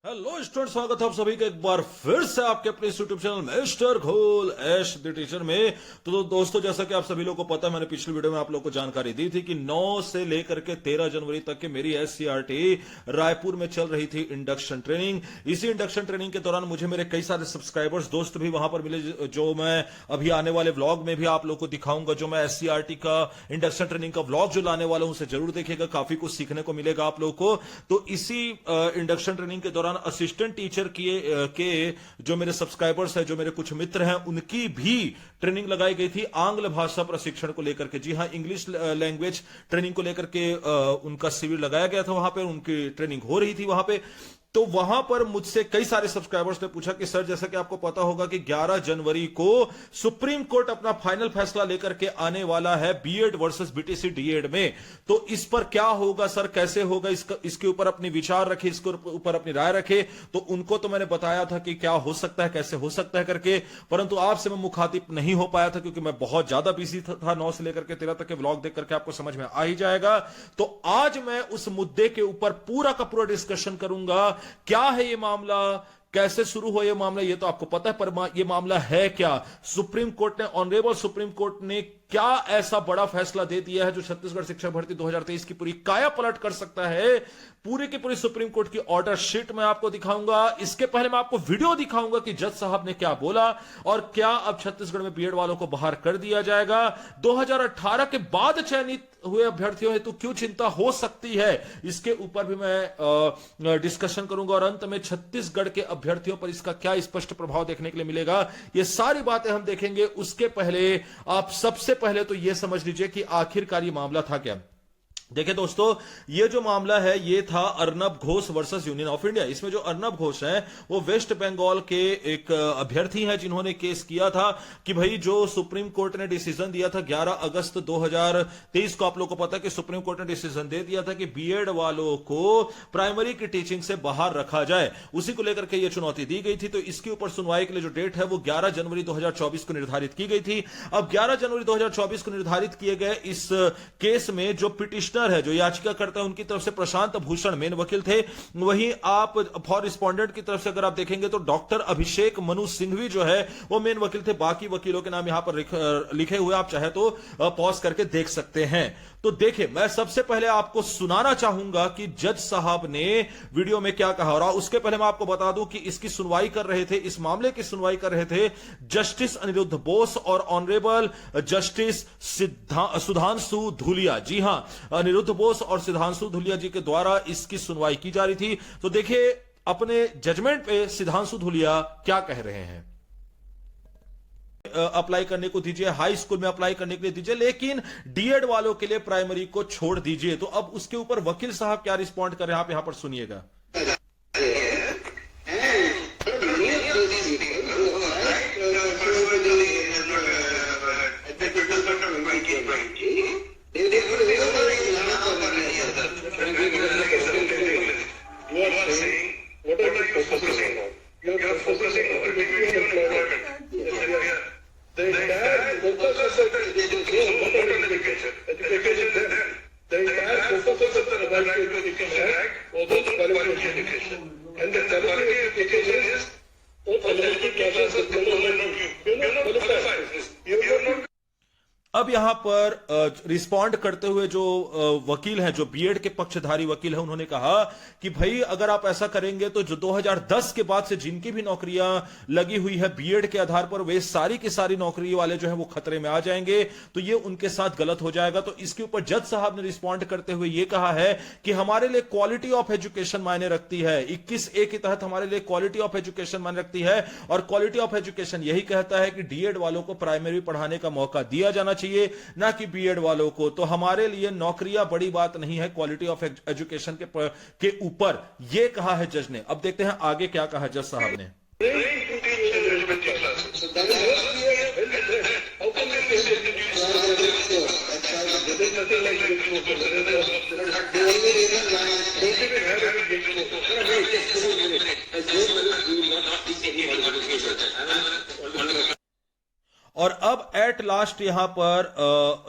Hello student, स्वागत है आप सभी का एक बार फिर से आपके अपने यूट्यूब चैनल मिस्टर घोल एश द टीचर में। तो दोस्तों, जैसा कि आप सभी लोगों को पता है, मैंने पिछली वीडियो में आप लोगों को जानकारी दी थी कि 9 से लेकर के 13 जनवरी तक के मेरी SCRT रायपुर में चल रही थी इंडक्शन ट्रेनिंग। इसी इंडक्शन ट्रेनिंग के दौरान मुझे मेरे कई सारे सब्सक्राइबर्स दोस्त भी वहां पर मिले, जो मैं अभी आने वाले व्लॉग में भी आप लोगों को दिखाऊंगा। जो मैं SCRT का इंडक्शन ट्रेनिंग का व्लॉग जो लाने वाला हूं उसे जरूर देखिएगा, काफी कुछ सीखने को मिलेगा आप लोगों को। तो इसी इंडक्शन ट्रेनिंग के दौरान असिस्टेंट टीचर के जो मेरे सब्सक्राइबर्स हैं, जो मेरे कुछ मित्र हैं, उनकी भी ट्रेनिंग लगाई गई थी आंग्ल भाषा प्रशिक्षण को लेकर के। जी हां, इंग्लिश लैंग्वेज ट्रेनिंग को लेकर के उनका शिविर लगाया गया था, वहां पे उनकी ट्रेनिंग हो रही थी वहां पे। तो वहां पर मुझसे कई सारे सब्सक्राइबर्स ने पूछा कि सर, जैसा कि आपको पता होगा कि 11 जनवरी को सुप्रीम कोर्ट अपना फाइनल फैसला लेकर के आने वाला है बीएड वर्सेस बीटीसी डीएड में, तो इस पर क्या होगा सर, कैसे होगा, इसके ऊपर अपनी विचार रखे, इसके ऊपर अपनी राय रखे। तो उनको तो मैंने बताया था कि क्या हो सकता है, कैसे हो सकता है करके, परंतु आपसे मैं मुखातिब नहीं हो पाया था क्योंकि मैं बहुत ज्यादा बिजी था। 9 से लेकर के 13 तक के व्लॉग देख करके आपको समझ में आ ही जाएगा। तो आज मैं उस मुद्दे के ऊपर पूरा का पूरा डिस्कशन करूंगा। क्या है ये मामला, कैसे शुरू हुआ ये मामला, ये तो आपको पता है, पर ये मामला है क्या। सुप्रीम कोर्ट ने, ऑनरेबल सुप्रीम कोर्ट ने क्या ऐसा बड़ा फैसला दे दिया है जो छत्तीसगढ़ शिक्षक भर्ती 2023 की पूरी काया पलट कर सकता है। पूरी की पूरी सुप्रीम कोर्ट की ऑर्डर शीट मैं आपको दिखाऊंगा। इसके पहले मैं आपको वीडियो दिखाऊंगा कि जज साहब ने क्या बोला और क्या अब छत्तीसगढ़ में बीएड वालों को बाहर कर दिया जाएगा। 2018 के बाद चयनित हुए अभ्यर्थियों हेतु क्यों चिंता हो सकती है, इसके ऊपर भी मैं डिस्कशन करूंगा। और अंत में छत्तीसगढ़ के अभ्यर्थियों पर इसका क्या स्पष्ट प्रभाव देखने के लिए मिलेगा, ये सारी बातें हम देखेंगे। उसके पहले आप सबसे पहले तो यह समझ लीजिए कि आखिरकार ये मामला था क्या। देखिए दोस्तों, ये जो मामला है ये था Arnab Ghosh versus union of India. इसमें जो अर्नब घोष हैं वो वेस्ट बंगाल के एक अभ्यर्थी हैं जिन्होंने केस किया था कि भाई जो सुप्रीम कोर्ट ने डिसीजन दिया था 11 अगस्त 2023 को, आप लोगों को पता है कि सुप्रीम कोर्ट ने डिसीजन दे दिया था कि बीएड वालों को प्राइमरी की टीचिंग से बाहर रखा जाए, उसी को लेकर के ये चुनौती दी गई थी। तो इसके ऊपर सुनवाई के लिए जो डेट है वो 11 जनवरी 2024 को निर्धारित की गई थी। अब 11 जनवरी 2024 को निर्धारित किए गए इस केस में जो पिटिशनर है, जो याचिकाकर्ता है, उनकी तरफ से प्रशांत भूषण मेन वकील थे। वहीं आप फॉर रिस्पोंडेंट की तरफ से अगर आप देखेंगे तो डॉक्टर अभिषेक मनु सिंघवी जो है वो मेन वकील थे। बाकी वकीलों के नाम यहां पर लिखे हुए, आप चाहे तो पॉज करके देख सकते हैं। तो देखिए, मैं सबसे पहले आपको सुनाना चाहूंगा कि जज साहब ने वीडियो में क्या कहा। और उसके पहले मैं आपको बता दूं कि इसकी सुनवाई कर रहे थे, इस मामले की सुनवाई कर रहे थे जस्टिस अनिरुद्ध बोस और ऑनरेबल जस्टिस सुधांशु धूलिया। जी हां, अनिरुद्ध बोस और सिद्धांशु धूलिया जी के द्वारा इसकी सुनवाई की जा रही थी। तो देखिए, अपने जजमेंट पे सिद्धांशु धूलिया क्या कह रहे हैं। अप्लाई करने को दीजिए, हाई स्कूल में अप्लाई करने के लिए दीजिए, लेकिन डीएड वालों के लिए प्राइमरी को छोड़ दीजिए। तो अब उसके ऊपर वकील साहब क्या रिस्पॉन्ड कर रहे हैं, आप यहां पर सुनिएगा। अब यहां पर रिस्पॉन्ड करते हुए जो वकील हैं, जो बीएड के पक्षधारी वकील हैं, उन्होंने कहा कि भाई अगर आप ऐसा करेंगे तो जो 2010 के बाद से जिनकी भी नौकरियां लगी हुई है बीएड के आधार पर, वे सारी की सारी नौकरी वाले जो है वो खतरे में आ जाएंगे, तो ये उनके साथ गलत हो जाएगा। तो इसके ऊपर जज साहब ने रिस्पॉन्ड करते हुए ये कहा है कि हमारे लिए क्वालिटी ऑफ एजुकेशन मायने रखती है। 21A के तहत हमारे लिए क्वालिटी ऑफ एजुकेशन मायने रखती है, और क्वालिटी ऑफ एजुकेशन यही कहता है कि डीएड वालों को प्राइमरी पढ़ाने का मौका दिया जाना चाहिए, ना कि बीएड वालों को। तो हमारे लिए नौकरियां बड़ी बात नहीं है क्वालिटी ऑफ एजुकेशन के ऊपर, यह कहा है जज ने। अब देखते हैं आगे क्या कहा जज साहब ने। और अब एट लास्ट यहां पर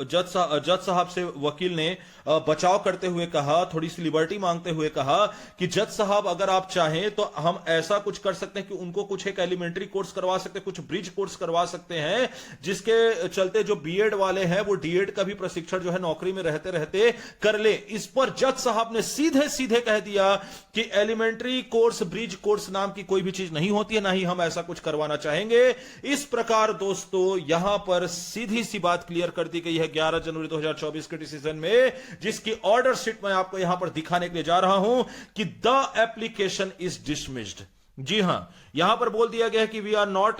जज साहब से वकील ने बचाव करते हुए कहा, थोड़ी सी लिबर्टी मांगते हुए कहा कि जज साहब अगर आप चाहें तो हम ऐसा कुछ कर सकते हैं कि उनको कुछ एक एलिमेंट्री कोर्स करवा सकते हैं, कुछ ब्रिज कोर्स करवा सकते हैं, जिसके चलते जो बीएड वाले हैं वो डीएड का भी प्रशिक्षण जो है नौकरी में रहते रहते कर ले। इस पर जज साहब ने सीधे सीधे कह दिया कि एलिमेंट्री कोर्स, ब्रिज कोर्स नाम की कोई भी चीज नहीं होती है, ना ही हम ऐसा कुछ करवाना चाहेंगे। इस प्रकार दोस्तों यहां पर सीधी सी बात क्लियर कर दी गई है 11 जनवरी 2024 के डिसीजन में, जिसकी ऑर्डर शीट मैं आपको यहां पर दिखाने के लिए जा रहा हूं कि द एप्लीकेशन इज डिसमिस्ड। जी हां, यहां पर बोल दिया गया है कि we are not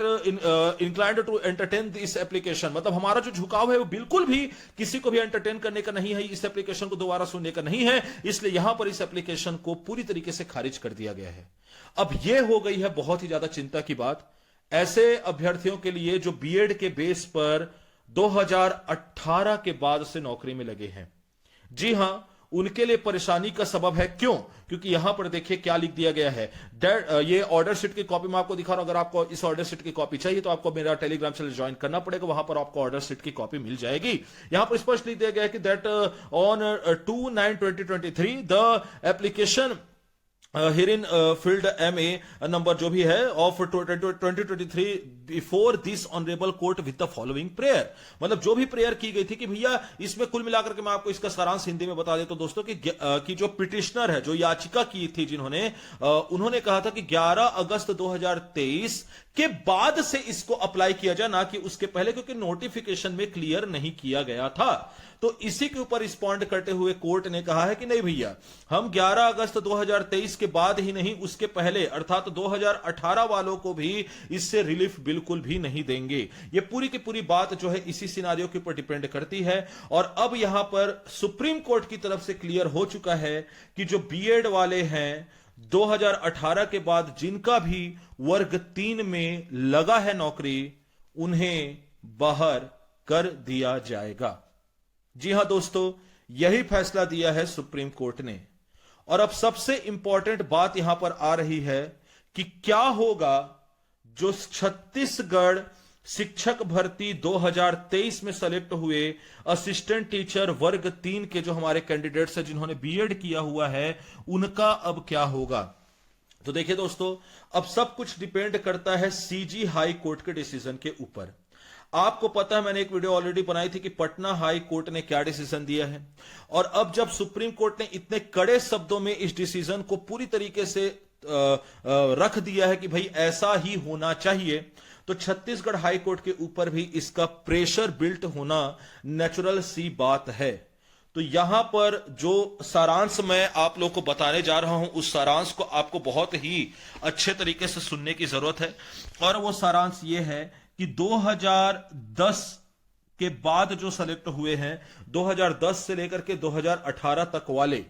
inclined to entertain this application, मतलब हमारा जो झुकाव है वो बिल्कुल भी किसी को भी एंटरटेन करने का नहीं है, इस एप्लीकेशन को दोबारा सुनने का नहीं है, इसलिए यहां पर इस एप्लीकेशन को पूरी तरीके से खारिज कर दिया गया है। अब यह हो गई है बहुत ही ज्यादा चिंता की बात ऐसे अभ्यर्थियों के लिए जो बीएड के बेस पर 2018 के बाद से नौकरी में लगे हैं। जी हां, उनके लिए परेशानी का सबब है। क्यों? क्योंकि यहां पर देखिए क्या लिख दिया गया है। ये ऑर्डर शीट की कॉपी मैं आपको दिखा रहा हूं। अगर आपको इस ऑर्डर शीट की कॉपी चाहिए तो आपको मेरा टेलीग्राम चैनल ज्वाइन करना पड़ेगा, वहां पर आपको ऑर्डर शीट की कॉपी मिल जाएगी। यहां पर स्पष्ट लिख दिया गया है कि that on 2/9/2023 the application herein filled MA number जो भी है of 2023 before this honourable court with the following prayer, मतलब जो भी प्रेयर की गई थी कि भैया इसमें कुल मिलाकर के मैं आपको इसका सारांश हिंदी में बता देता हूं दोस्तों कि जो पिटिशनर है, जो याचिका की थी जिन्होंने, उन्होंने कहा था कि 11 अगस्त 2023 के बाद से इसको अप्लाई किया जाए, ना कि उसके पहले, क्योंकि नोटिफिकेशन में क्लियर नहीं किया गया था। तो इसी के ऊपर रिस्पॉन्ड करते हुए कोर्ट ने कहा है कि नहीं भैया, हम 11 अगस्त 2023 के बाद ही नहीं, उसके पहले अर्थात 2018 वालों को भी इससे रिलीफ बिल्कुल भी नहीं देंगे। ये पूरी की पूरी बात जो है इसी सिनारियो के ऊपर डिपेंड करती है। और अब यहां पर सुप्रीम कोर्ट की तरफ से क्लियर हो चुका है कि जो बीएड वाले हैं 2018 के बाद जिनका भी वर्ग 3 में लगा है नौकरी, उन्हें बाहर कर दिया जाएगा। जी हां दोस्तों, यही फैसला दिया है सुप्रीम कोर्ट ने। और अब सबसे इंपॉर्टेंट बात यहां पर आ रही है कि क्या होगा जो छत्तीसगढ़ शिक्षक भर्ती 2023 में सेलेक्ट हुए असिस्टेंट टीचर वर्ग 3 के जो हमारे कैंडिडेट्स हैं जिन्होंने बीएड किया हुआ है, उनका अब क्या होगा। तो देखिए दोस्तों, अब सब कुछ डिपेंड करता है सीजी हाई कोर्ट के डिसीजन के ऊपर। आपको पता है, मैंने एक वीडियो ऑलरेडी बनाई थी कि पटना हाई कोर्ट ने क्या डिसीजन दिया है। और अब जब सुप्रीम कोर्ट ने इतने कड़े शब्दों में इस डिसीजन को पूरी तरीके से रख दिया है कि भाई ऐसा ही होना चाहिए, तो छत्तीसगढ़ हाई कोर्ट के ऊपर भी इसका प्रेशर बिल्ट होना नेचुरल सी बात है। तो यहां पर जो सारांश मैं आप लोग को बताने जा रहा हूं, उस सारांश को आपको बहुत ही अच्छे तरीके से सुनने की जरूरत है। और वो सारांश ये है कि 2010 के बाद जो सेलेक्ट हुए हैं, 2010 से लेकर के 2018 तक वाले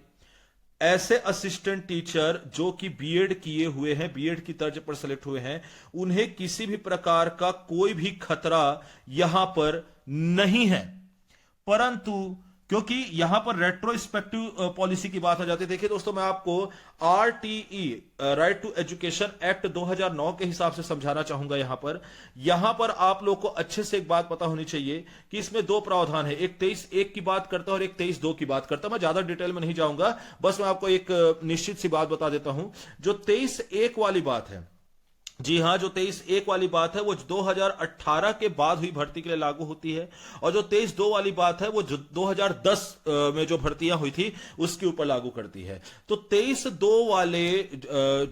ऐसे असिस्टेंट टीचर जो कि बीएड किए हुए हैं, बीएड की तर्ज पर सेलेक्ट हुए हैं, उन्हें किसी भी प्रकार का कोई भी खतरा यहां पर नहीं है। परंतु क्योंकि यहां पर रेट्रोस्पेक्टिव पॉलिसी की बात आ जाती है। देखिए दोस्तों, मैं आपको RTE right to education act 2009 के हिसाब से समझाना चाहूंगा। यहां पर आप लोग को अच्छे से एक बात पता होनी चाहिए कि इसमें दो प्रावधान है, एक 23(1) की बात करता है और एक 23(2) की बात करता है। मैं ज्यादा डिटेल में नहीं जाऊंगा, बस मैं आपको एक निश्चित सी बात बता देता हूं। जो 23(1) वाली बात है, जी हां, जो 23(1) वाली बात है वो 2018 के बाद हुई भर्ती के लिए लागू होती है। और जो 23(2) वाली बात है वो 2010 में जो भर्तियां हुई थी उसके ऊपर लागू करती है। तो 23(2) वाले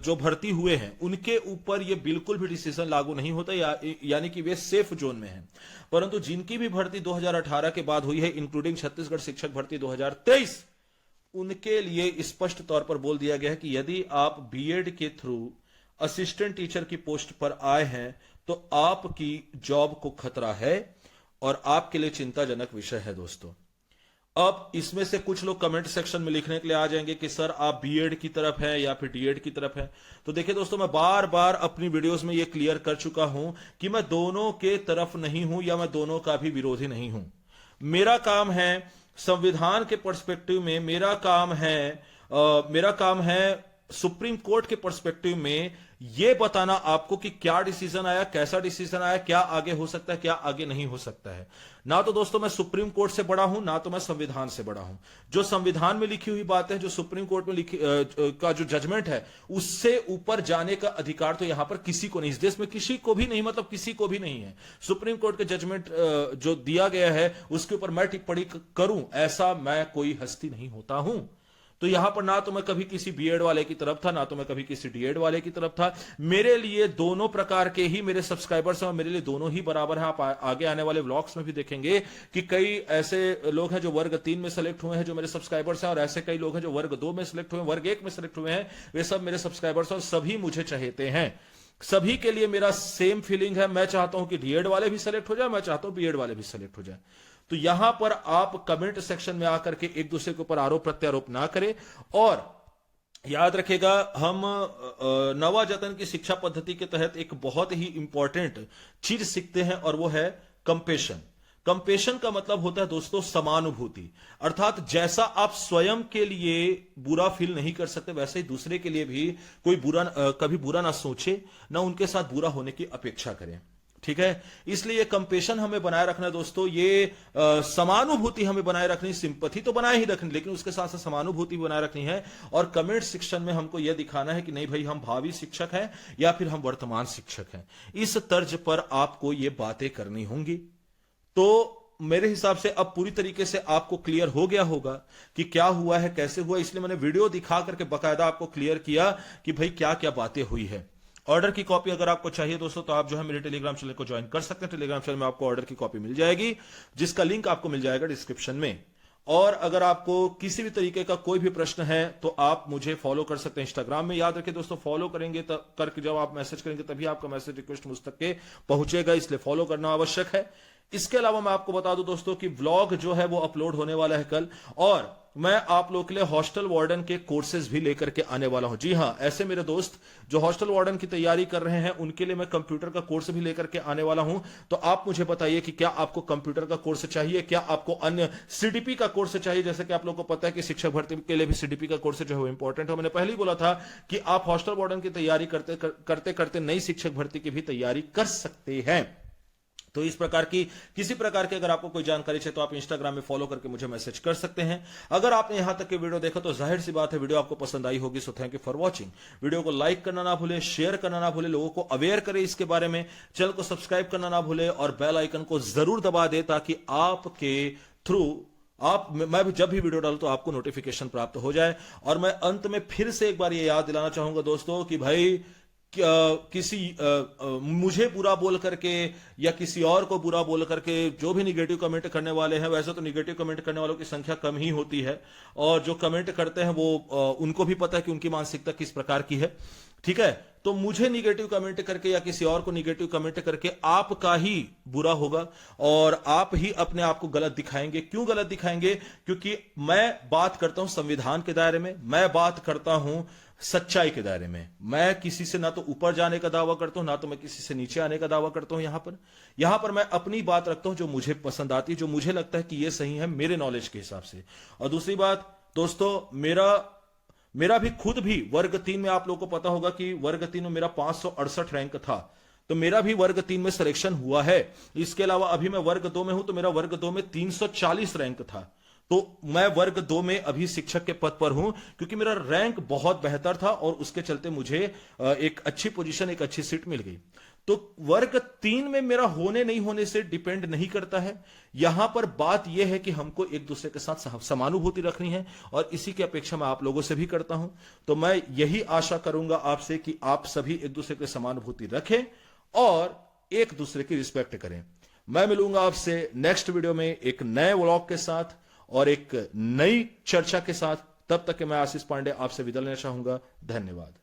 जो भर्ती हुए हैं उनके ऊपर ये बिल्कुल भी डिसीजन लागू नहीं होता, यानी कि वे सेफ जोन में हैं। परंतु जिनकी भी भर्ती 2018 के बाद हुई है, इंक्लूडिंग छत्तीसगढ़ शिक्षक भर्ती 2023, उनके लिए स्पष्ट तौर पर बोल दिया गया है कि यदि आप बीएड के थ्रू असिस्टेंट टीचर की पोस्ट पर आए हैं तो आपकी जॉब को खतरा है और आपके लिए चिंताजनक विषय है दोस्तों। अब इसमें से कुछ लोग कमेंट सेक्शन में लिखने के लिए आ जाएंगे कि सर आप बीएड की तरफ हैं या फिर डीएड की तरफ हैं। तो देखिए दोस्तों, मैं बार बार अपनी वीडियोस में यह क्लियर कर चुका हूं कि मैं दोनों के तरफ नहीं हूं या मैं दोनों का भी विरोधी नहीं हूं। मेरा काम है संविधान के पर्सपेक्टिव में, मेरा काम है सुप्रीम कोर्ट के पर्सपेक्टिव में यह बताना आपको कि क्या डिसीजन आया, कैसा डिसीजन आया, क्या आगे हो सकता है, क्या आगे नहीं हो सकता है। ना तो दोस्तों मैं सुप्रीम कोर्ट से बड़ा हूं, ना तो मैं संविधान से बड़ा हूं। जो संविधान में लिखी हुई बात है, जो सुप्रीम कोर्ट में लिखी का जो जजमेंट है, उससे ऊपर जाने का अधिकार तो यहां पर किसी को नहीं, इस देश में किसी को भी नहीं, मतलब किसी को भी नहीं है। सुप्रीम कोर्ट के जजमेंट जो दिया गया है उसके ऊपर मैं टिप्पणी करूं, ऐसा मैं कोई हस्ती नहीं होता हूं। तो यहां पर ना तो मैं कभी किसी बीएड वाले की तरफ था, ना तो मैं कभी किसी डीएड वाले की तरफ था। मेरे लिए दोनों प्रकार के ही मेरे सब्सक्राइबर्स हैं और मेरे लिए दोनों ही बराबर हैं। आप आगे आने वाले व्लॉग्स में भी देखेंगे कि कई ऐसे लोग हैं जो वर्ग 3 में सेलेक्ट हुए हैं, जो मेरे सब्सक्राइबर्स हैं, और ऐसे कई लोग हैं जो वर्ग 2 में सेलेक्ट हुए हैं, वर्ग 1 में सेलेक्ट हुए हैं। वे सब मेरे सब्सक्राइबर्स और सभी मुझे चाहते हैं। सभी के लिए मेरा सेम फीलिंग है। मैं चाहता हूं कि डीएड वाले भी सेलेक्ट हो जाए, मैं चाहता हूं बीएड वाले भी सेलेक्ट हो जाए। तो यहां पर आप कमेंट सेक्शन में आकर के एक दूसरे के ऊपर आरोप प्रत्यारोप ना करें। और याद रखेगा, हम नवा जतन की शिक्षा पद्धति के तहत एक बहुत ही इंपॉर्टेंट चीज सीखते हैं और वो है कंपेशन। कंपेशन का मतलब होता है दोस्तों समानुभूति, अर्थात जैसा आप स्वयं के लिए बुरा फील नहीं कर सकते, वैसे ही दूसरे के लिए भी कोई कभी बुरा ना सोचे, ना उनके साथ बुरा होने की अपेक्षा करें। ठीक है, इसलिए ये कंपेशन हमें बनाए रखना है दोस्तों, ये समानुभूति हमें बनाए रखनी, सिंपथी तो बनाए ही रखनी, लेकिन उसके साथ साथ समानुभूति बनाए रखनी है। और कमेंट सेक्शन में हमको यह दिखाना है कि नहीं भाई, हम भावी शिक्षक हैं या फिर हम वर्तमान शिक्षक हैं। इस तर्ज पर आपको ये बातें करनी होंगी। तो मेरे हिसाब से अब पूरी तरीके से आपको क्लियर हो गया होगा कि क्या हुआ है, कैसे हुआ। इसलिए मैंने वीडियो दिखा करके बकायदा आपको क्लियर किया कि भाई क्या क्या बातें हुई है। ऑर्डर की कॉपी अगर आपको चाहिए दोस्तों, तो आप जो है मेरे टेलीग्राम चैनल को ज्वाइन कर सकते हैं। टेलीग्राम चैनल में आपको ऑर्डर की कॉपी मिल जाएगी, जिसका लिंक आपको मिल जाएगा डिस्क्रिप्शन में। और अगर आपको किसी भी तरीके का कोई भी प्रश्न है तो आप मुझे फॉलो कर सकते हैं इंस्टाग्राम में। याद रखिए दोस्तों, फॉलो करेंगे करके जब आप मैसेज करेंगे तभी आपका मैसेज रिक्वेस्ट मुझ तक के पहुंचेगा, इसलिए फॉलो करना आवश्यक है। इसके अलावा मैं आपको बता दूं दोस्तों कि व्लॉग जो है वो अपलोड होने वाला है कल, और मैं आप लोगों के लिए हॉस्टल वार्डन के कोर्सेज भी लेकर के आने वाला हूं। जी हां, ऐसे मेरे दोस्त जो हॉस्टल वार्डन की तैयारी कर रहे हैं, उनके लिए मैं कंप्यूटर का कोर्स भी लेकर के आने वाला हूं। तो आप मुझे बताइए कि क्या आपको कंप्यूटर का कोर्स चाहिए, क्या आपको अन्य सीडीपी का कोर्स चाहिए। जैसे कि आप लोगों को पता है कि शिक्षक भर्ती के लिए भी सीडीपी का कोर्स जो है वो इंपॉर्टेंट है। मैंने पहले ही बोला था कि आप हॉस्टल वार्डन की तैयारी करते करते नई शिक्षक भर्ती की भी तैयारी कर सकते हैं। तो इस प्रकार की किसी प्रकार की अगर आपको कोई जानकारी चाहिए तो आप इंस्टाग्राम में फॉलो करके मुझे मैसेज कर सकते हैं। अगर आपने यहां तक के वीडियो देखा तो जाहिर सी बात है वीडियो आपको पसंद आई होगी। So thank you for watching. Video को लाइक करना ना भूले, शेयर करना ना भूले, लोगों को अवेयर करें इसके बारे में। चैनल को सब्सक्राइब करना ना भूले और बेल आइकन को जरूर दबा दे, ताकि आपके थ्रू मैं भी जब भी वीडियो डालूं तो आपको नोटिफिकेशन प्राप्त हो जाए। और मैं अंत में फिर से एक बार ये याद दिलाना चाहूंगा दोस्तों कि भाई मुझे बुरा बोल करके या किसी और को बुरा बोल करके जो भी निगेटिव कमेंट करने वाले हैं, वैसे तो निगेटिव कमेंट करने वालों की संख्या कम ही होती है, और जो कमेंट करते हैं वो उनको भी पता है कि उनकी मानसिकता किस प्रकार की है। ठीक है, तो मुझे निगेटिव कमेंट करके या किसी और को निगेटिव कमेंट करके आपका ही बुरा होगा और आप ही अपने आप को गलत दिखाएंगे। क्यों गलत दिखाएंगे? क्योंकि मैं बात करता हूं संविधान के दायरे में, मैं बात करता हूं सच्चाई के दायरे में। मैं किसी से ना तो ऊपर जाने का दावा करता हूं, ना तो मैं किसी से नीचे आने का दावा करता हूं। यहां पर मैं अपनी बात रखता हूं जो मुझे पसंद आती है, जो मुझे लगता है कि यह सही है मेरे नॉलेज के हिसाब से। और दूसरी बात दोस्तों, मेरा भी खुद भी वर्ग 3 में, आप लोगों को पता होगा कि वर्ग 3 में मेरा 568 रैंक था, तो मेरा भी वर्ग 3 में सिलेक्शन हुआ है। इसके अलावा अभी मैं वर्ग 2 में हूं, तो मेरा वर्ग 2 में 340 रैंक था। तो मैं वर्ग 2 में अभी शिक्षक के पद पर हूं, क्योंकि मेरा रैंक बहुत बेहतर था और उसके चलते मुझे एक अच्छी पोजीशन, एक अच्छी सीट मिल गई। तो वर्ग 3 में मेरा होने नहीं होने से डिपेंड नहीं करता है। यहां पर बात यह है कि हमको एक दूसरे के साथ समानुभूति रखनी है, और इसी की अपेक्षा मैं आप लोगों से भी करता हूं। तो मैं यही आशा करूंगा आपसे कि आप सभी एक दूसरे की समानुभूति रखें और एक दूसरे की रिस्पेक्ट करें। मैं मिलूंगा आपसे नेक्स्ट वीडियो में एक नए व्लॉग के साथ और एक नई चर्चा के साथ। तब तक के मैं आशीष पांडे आपसे विदा लेना चाहूंगा। धन्यवाद।